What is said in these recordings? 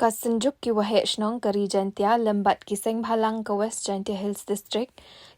Kasenjuk ki wahe shnong kari jantia lembat ki seng bhalang ke West Jantia Hills District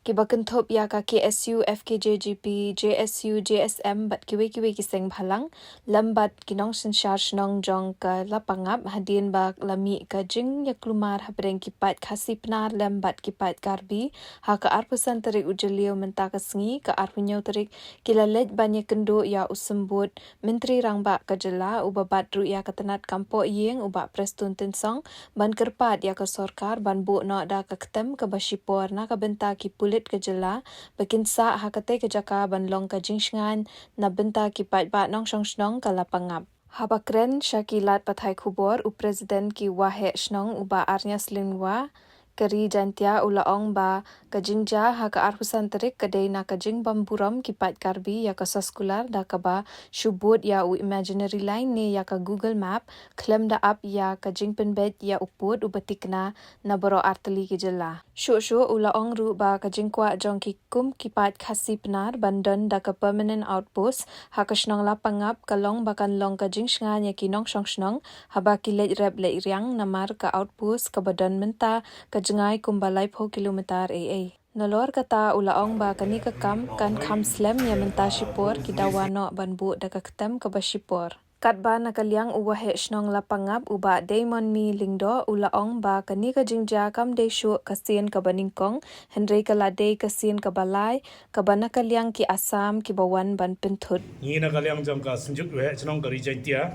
ki bakentop ya ka KSU FKJGP JSU JSM bat kiwe ki seng bhalang lembat kinong sensyar shnong jong ke lapangap hadin bak lami ka jing ya klumar habreng kipat khasi penar lembat kipat karbi ha ka arpusan terik ujelio menta kesngi ka arpunyau terik kilalet banyak kendo ya usembut menteri rangba kajela ubabat ru ya ketenat kampo yeng ubak prestun tensong ban kerpat ya ke sorkar ban bu no da ka ketem ke basipor na ka benta ki pulit kejela bekinsa ha kate ke jaka ban long ka jingsngan na benta ki pat ba nong shong shnong ka lapangap habakren Shakilat Pathai Khubor Presiden ki wahe shnong uba arnya slingwa kari jantia ulaong ba kajingja ha ka arhusan terik kadai na kajing bamburam kipat karbi ya ka saskular da ka ba shubut ya u imaginary line ne ya ka Google Map klem da up ya kajing penbet ya uput ubatikna na boro arteli ki jela shu ulaong ru ba kajing kwa jong ki kum kipat khasi penar bandan da ka permanent outpost ha ka shnong lapangap kalong bakan long kajing shngan ya ki nong shong shnong haba ki lej rep le riang namar ka outpost ka badan menta jengai kumbalai po kilometer AA. Nolor kata ulaong ba kani kam kan kam slam ya menta shipor kidawano banbu da ketem ke basipor. Katba nakaliang uwahe shnong lapangap uba Damon mi lingdo ulaong ba kani ka jingja kam deshu kasien ka baningkong Henry kalade kasien ka balai ka banakaliang ki Assam ki bawan ban penthut. Ni nakaliang jong ka senjuk we shnong ka rijantia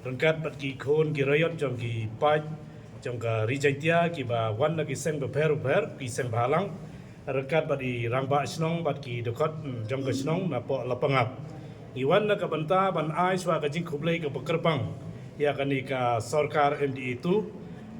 rangkat pat ki khon ki rayot jong ki pai jong ka rijantia ki ba wan na ki seng ba per ki seng balang rekat ba di rangba snong bat ki dokot jong ka snong na po lapangap iwan na ka banta ban ai swa ka jing khublei ka kerpang ya kani ka sarkar MDA tu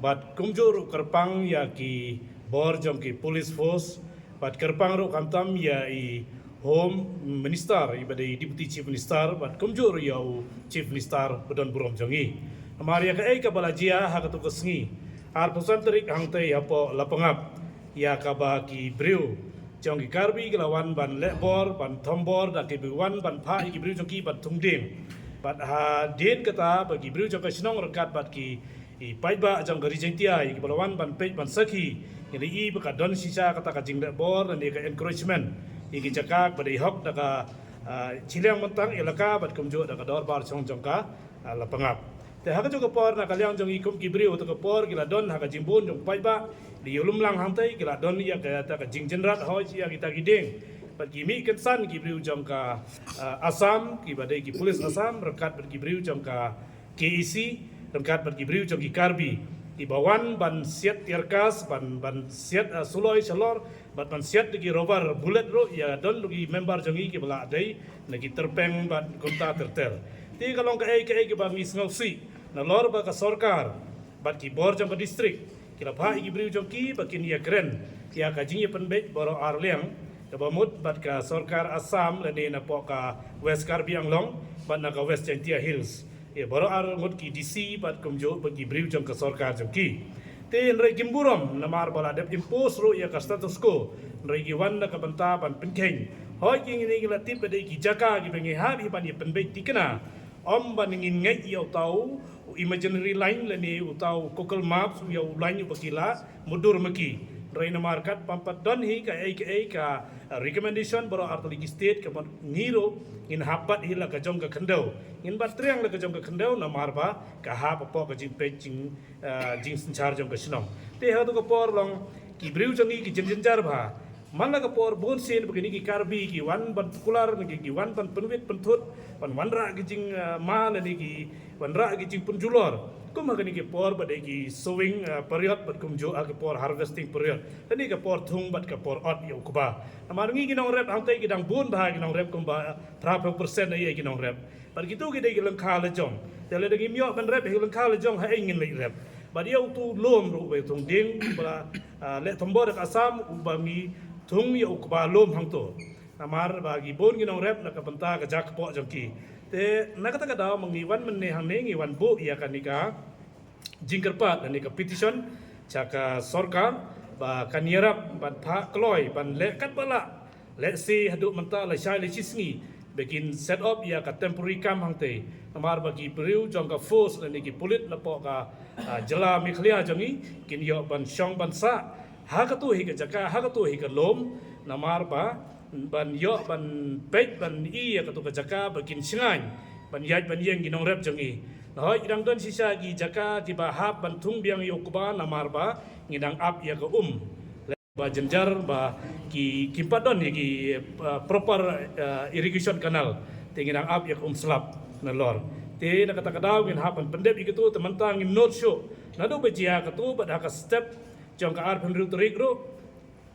bat kumjur kerpang ya ki bor jong ki police force bat kerpang ro kamtam ya i home minister i badai deputy chief minister bat kumjur ya chief minister badon burom jongi Amaria ka ka balajia ha ka tukasngi ar pusan terik hangte ya po lapangap ya ka ba ki briu jong ki karbi gelawan ban lebor ban thombor da ki biwan ban pha ki briu jong ki ban tungding bat ha den kata bagi briu jong ka sinong rekat bat ki i paiba jong gari jentia ki balawan ban pej ban sakhi ni i ba ka don sisa kata ka jing lebor ni ka encouragement i ki jakak badai hok da ka chileng mentang elaka bat kumjo da ka dor bar chong jong ka lapangap te haka juga por na kaliang jong ikum kibriu to por gila don haka jimbun jong paiba di ulum lang hantai gila don ya ka ta ka jingjenrat hoi ya kita gideng pat gimi kensan kibriu jong ka Assam ki badai ki polis Assam rekat ber kibriu jong ka KEC rekat ber kibriu jong ki Karbi di bawan ban siat tirkas ban siat suloi salor ban siat di rover bullet ro ya don di member jong ki bala dai lagi terpeng ban konta terter ti kalong ka ki bangi ngausi na lor ba ka sarkar bat ki bor jong ka district kila pha ki briu jong ki bakin ya kren ya ka jing penbet boro arleng ka bamut bat ka sarkar Assam le na po ka West Karbi Anglong bat na ka West Jantia Hills ya boro ar ngot ki DC bat kumjo ba ki briu jong ka sarkar jong ki te nrai kimburom na mar bala dep impose ro ya ka status quo nrai ki wan na ka banta ban penkeng hoi ki ni la tip ba ki jaka ki bengi ha bi ban ya penbet tikena om baningin ngai yau tau imaginary line leni utau Google Maps yau line bakila mudur maki raina market pampat don hi ka recommendation baro artali state ka ngiro in hapat hila ka jong ka khendau in batriang la ka jong ka khendau na marba ka ha po ka jing peching jing sinchar jong ka sinong te ha to ka por long ki briu jong ki jinjar ba mana ka por bon sen begini ki karbi ki wan ban popular ki wan ban penwit penthut ban wanra ki jing ma ni ki wanra ki jing punjulor kum ha ki por badai ki sowing period bat kum jo ki por harvesting period tani ka por thung bat ka por ot yo kuba amar ngi ki nong rep hang tai ki dang bun ba ki nong rep kum ba 30% ai ki nong rep par gitu ki dai ki lang kha le jong tele dagi myo ban rep hi lang kha le jong ha ingin le rep ba dia tu lom ru be thung ding bala le thombor ka Assam ubangi thung ya ukba lom hang to namar bagi bon ginong rep na kapanta ka jak po jongki te nakata ka daw mangiwan men ne hang ne ngiwan bu ya kanika jingkerpat ni ka petition chaka sarkar ba kanierap ban pha kloi ban le kat bala le si hadu menta la shai le chisngi begin set up ya ka temporary camp hangte namar bagi beriu jong ka force ni ki pulit lapo ka jela mi khlia jongi kin yo ban shong ban sa ha ka tu hi ka jaka ha ka tu hi ka lom namar ba ban yo ban pek ban i ya ka tu ka jaka begin singai ban yai ban yeng ginong rep jongi hoi idang don sisa gi jaka ki ba hap ban thung biang yo kuba namar ba ngidang up ya ka ba jenjar ba ki kimpadon ki proper irrigation canal tingin ang up yak slap na lor te na kata kadaw ngin hapan pendep ikitu temantang ngin not show na do bejia katu ba ka step jong ka ar penru terik ro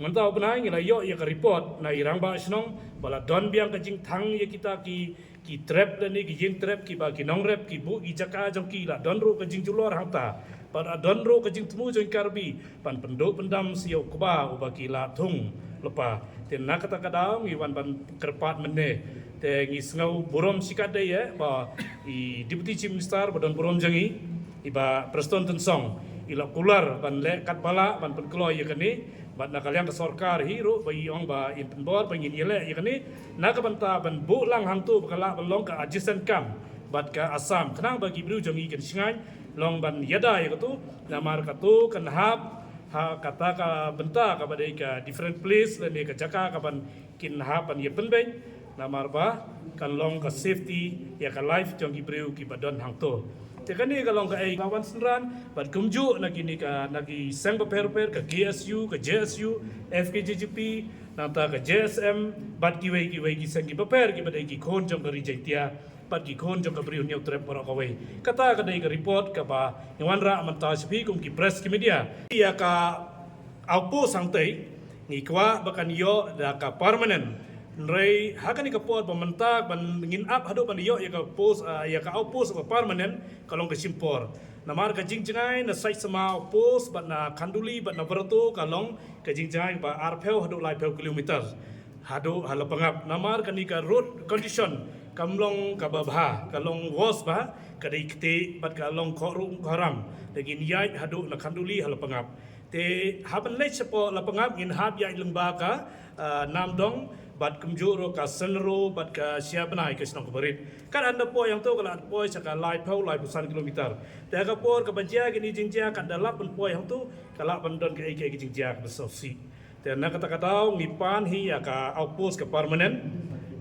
ngantau benai ngila yo ya ka report na irang ba snong bala don biang ka jing thang ya kita ki trap dan ni ki jing trap ki ba ki nong rep ki bu ki jaka jong ki la don ro ka jing julor hangta pada donro ke jing temu jeng karbi pan penduk pendam siau kuba ubaki la thung lepa ten nak kata kadam iwan ban kerpat mene te ngi sngau borom sikade ye ba I deputy chief minister badon borom jangi iba preston tensong ila kular ban le kat bala ban penklo ye kani bat nakaliang ke sarkar hiro ba yong ba in penbor pengin yele ye kani nak banta ban bu lang hantu bakala belong ka adjacent camp bat ka asam kenang bagi bru jangi ken singai long ban yada ya katu namar katu kan hap ha kata ka benta ka badai ka different place dan ka jaka ka ban kin hapan ye penben namar ba kan long ka safety ya ka life jong ibreu ki badon hang to te kan ni ka long ka ai kawan senran bat kumju na kini ka nagi sang per ka GSU ka JSU FKJGP nanta ka JSM bat ki wei ki sang ki per ki badai ki khon jong ka rejectia pagi kon jong kabri unyau trep para kawai kata kadai ka report ka ba nyawan ra manta spi kum ki press ki media ia ka aupo sangtai ni kwa bakan yo da ka permanent rei hakani ka pot pementa ban ngin up hado ban yo ya ka post ya ka aupo sa permanent kalong ka simpor namar ka jingjangai na site sama post ban na khanduli ban na berato kalong ka jingjangai ba arpeu hado lai peu kilometer hado halapangap namar kani ka road condition kamlong kababha kalong was ba kadai kte bat kalong khorum haram lagi niyai hadu na khanduli halapangap te haban le sepo lapangap in hab ya lengba ka namdong bat kumjuro ka senro bat ka siabanai ka snong barit kan anda po yang to kala po saka lai pau lai pusan kilometer te ka por ka bajia gini jingjia kan dalap po yang to kala bandon ka ike jingjia ka sosi te na kata katau ngipan hi ya ka outpost ka permanent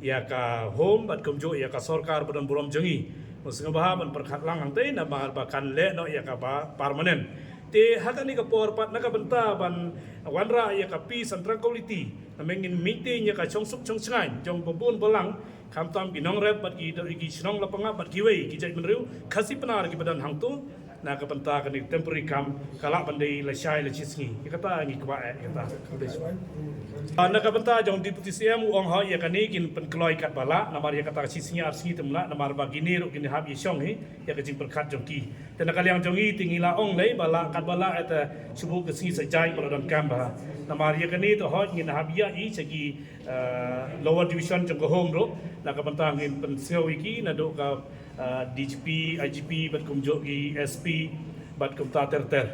ya ka home bat kumjo ya ka sarkar badan borom jengi musnga bahaban perkhat lang ang tay na bahkan le no ya ka permanent te hakani ka por pat naka benta ban wanra ya ka peace and tranquility na mengin meeting ya ka chongsuk chongsngai jong bobon bolang kamtam binong rep bat ki snong lapanga bat kiwei ki jai menriu khasi penar ki badan hangtu na ka benta ka ni temporary camp kala bandai la shai la chisngi kata ngi kwa kata na ka benta jong deputy CM ong ha ya kani kin penkloi kat bala namar ya kata chisngi arsi temla namar ba gini ro gini hab yong hi ya ka jing perkhat jong ki ten ka liang jong i tingila ong lei bala kat bala eta subu ke singi sajai bala don camp ba namar ya kani to ha ngin hab ya I segi lower division jong ko home ro na ka benta ngin pensio iki na do ka DGP, IGP, bat kumjo ki SP, bat kumta ter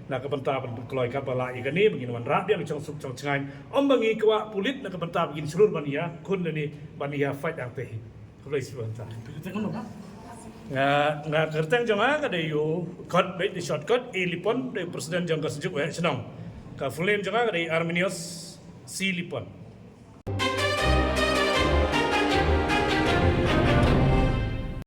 na kabanta ban keloi ka bala igani begin wan ra biang chong suk chong changai om bangi kwa pulit na kabanta begin seluruh bania kun ni bania fight ang te kulai sibanta nga kerteng jonga ka de yo cut bait the shortcut e lipon de president jong ka sejuk we senong ka fulen jonga ka de Arminius C lipon